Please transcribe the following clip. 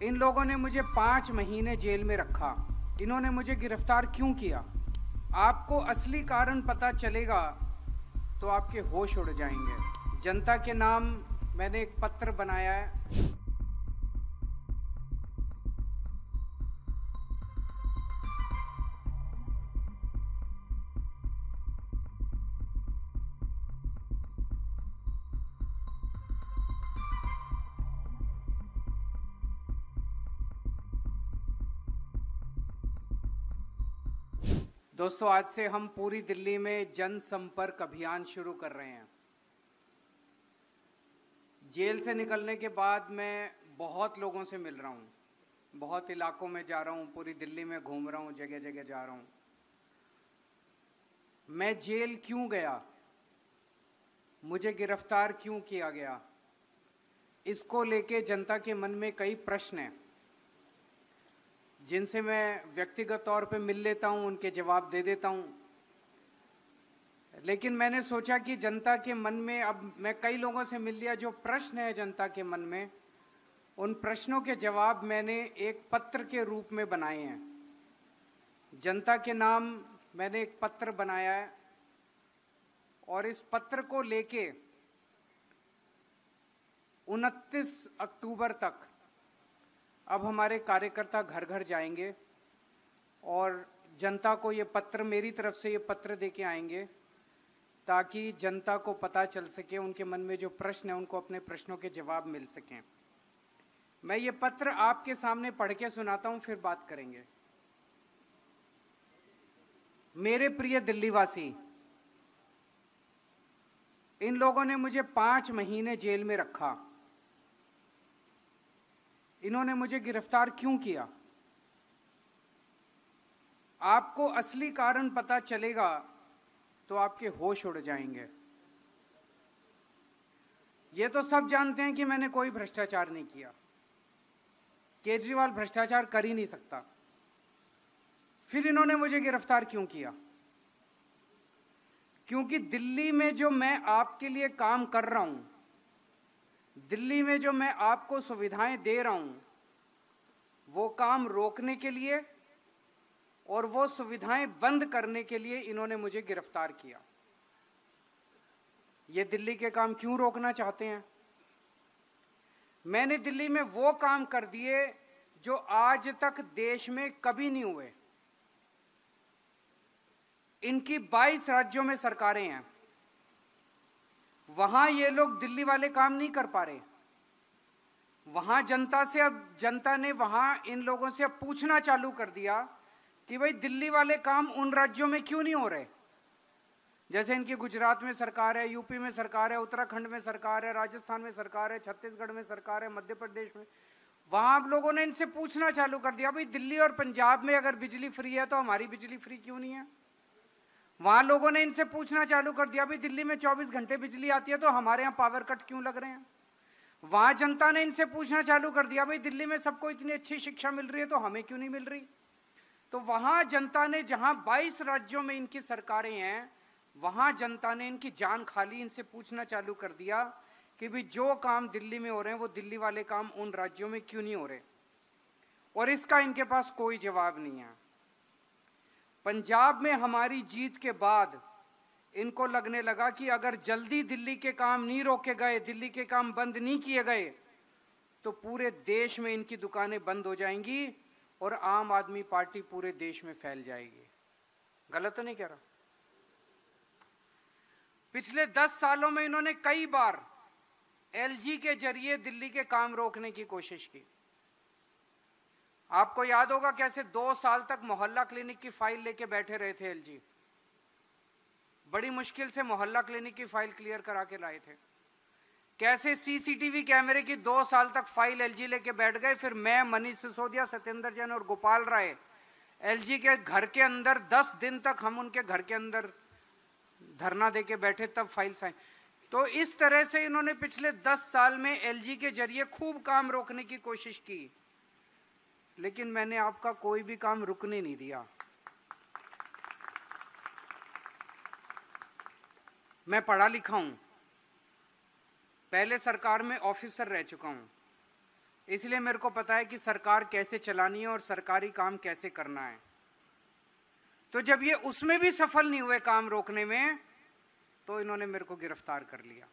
इन लोगों ने मुझे 5 महीने जेल में रखा। इन्होंने मुझे गिरफ्तार क्यों किया? आपको असली कारण पता चलेगा तो आपके होश उड़ जाएंगे। जनता के नाम मैंने एक पत्र बनाया है। दोस्तों, आज से हम पूरी दिल्ली में जनसंपर्क अभियान शुरू कर रहे हैं। जेल से निकलने के बाद मैं बहुत लोगों से मिल रहा हूँ, बहुत इलाकों में जा रहा हूँ, पूरी दिल्ली में घूम रहा हूँ, जगह जगह जा रहा हूँ। मैं जेल क्यों गया, मुझे गिरफ्तार क्यों किया गया, इसको लेके जनता के मन में कई प्रश्न हैं, जिनसे मैं व्यक्तिगत तौर पे मिल लेता हूं, उनके जवाब दे देता हूं। लेकिन मैंने सोचा कि जनता के मन में, अब मैं कई लोगों से मिल लिया, जो प्रश्न है जनता के मन में, उन प्रश्नों के जवाब मैंने एक पत्र के रूप में बनाए हैं। जनता के नाम मैंने एक पत्र बनाया है और इस पत्र को लेके 29 अक्टूबर तक अब हमारे कार्यकर्ता घर घर जाएंगे और जनता को ये पत्र, मेरी तरफ से ये पत्र देके आएंगे, ताकि जनता को पता चल सके, उनके मन में जो प्रश्न है उनको अपने प्रश्नों के जवाब मिल सकें। मैं ये पत्र आपके सामने पढ़ के सुनाता हूं, फिर बात करेंगे। मेरे प्रिय दिल्लीवासी, इन लोगों ने मुझे 5 महीने जेल में रखा। इन्होंने मुझे गिरफ्तार क्यों किया? आपको असली कारण पता चलेगा तो आपके होश उड़ जाएंगे। ये तो सब जानते हैं कि मैंने कोई भ्रष्टाचार नहीं किया। केजरीवाल भ्रष्टाचार कर ही नहीं सकता। फिर इन्होंने मुझे गिरफ्तार क्यों किया? क्योंकि दिल्ली में जो मैं आपके लिए काम कर रहा हूं, दिल्ली में जो मैं आपको सुविधाएं दे रहा हूं, वो काम रोकने के लिए और वो सुविधाएं बंद करने के लिए इन्होंने मुझे गिरफ्तार किया। ये दिल्ली के काम क्यों रोकना चाहते हैं? मैंने दिल्ली में वो काम कर दिए जो आज तक देश में कभी नहीं हुए। इनकी 22 राज्यों में सरकारें हैं, वहां ये लोग दिल्ली वाले काम नहीं कर पा रहे। वहां जनता ने वहां इन लोगों से अब पूछना चालू कर दिया कि भाई दिल्ली वाले काम उन राज्यों में क्यों नहीं हो रहे। जैसे इनकी गुजरात में सरकार है, यूपी में सरकार है, उत्तराखंड में सरकार है, राजस्थान में सरकार है, छत्तीसगढ़ में सरकार है, मध्य प्रदेश में। वहां आप लोगों ने इनसे पूछना चालू कर दिया, भाई दिल्ली और पंजाब में अगर बिजली फ्री है तो हमारी बिजली फ्री क्यों नहीं है। वहां लोगों ने इनसे पूछना चालू कर दिया, भाई दिल्ली में 24 घंटे बिजली आती है तो हमारे यहां पावर कट क्यों लग रहे हैं। वहां जनता ने इनसे पूछना चालू कर दिया, भाई दिल्ली में सबको इतनी अच्छी शिक्षा मिल रही है तो हमें क्यों नहीं मिल रही। तो वहां जनता ने, जहां 22 राज्यों में इनकी सरकारें हैं, वहां जनता ने इनकी जान खा ली। इनसे पूछना चालू कर दिया कि भाई जो काम दिल्ली में हो रहे हैं वो दिल्ली वाले काम उन राज्यों में क्यों नहीं हो रहे। और इसका इनके पास कोई जवाब नहीं है। पंजाब में हमारी जीत के बाद इनको लगने लगा कि अगर जल्दी दिल्ली के काम नहीं रोके गए, दिल्ली के काम बंद नहीं किए गए, तो पूरे देश में इनकी दुकानें बंद हो जाएंगी और आम आदमी पार्टी पूरे देश में फैल जाएगी। गलत तो नहीं कह रहा? पिछले 10 सालों में इन्होंने कई बार एलजी के जरिए दिल्ली के काम रोकने की कोशिश की। आपको याद होगा कैसे 2 साल तक मोहल्ला क्लिनिक की फाइल लेके बैठे रहे थे एलजी। बड़ी मुश्किल से मोहल्ला क्लिनिक की फाइल क्लियर करा के लाए थे। कैसे सीसीटीवी कैमरे की 2 साल तक फाइल एलजी लेके बैठ गए। फिर मैं, मनीष सिसोदिया, सत्येंद्र जैन और गोपाल राय एलजी के घर के अंदर 10 दिन तक हम उनके घर के अंदर धरना देके बैठे, तब फाइल साइन। तो इस तरह से इन्होंने पिछले 10 साल में एलजी के जरिए खूब काम रोकने की कोशिश की, लेकिन मैंने आपका कोई भी काम रुकने नहीं दिया। मैं पढ़ा लिखा हूं, पहले सरकार में ऑफिसर रह चुका हूं इसलिए मेरे को पता है कि सरकार कैसे चलानी है और सरकारी काम कैसे करना है। तो जब ये उसमें भी सफल नहीं हुए काम रोकने में, तो इन्होंने मेरे को गिरफ्तार कर लिया।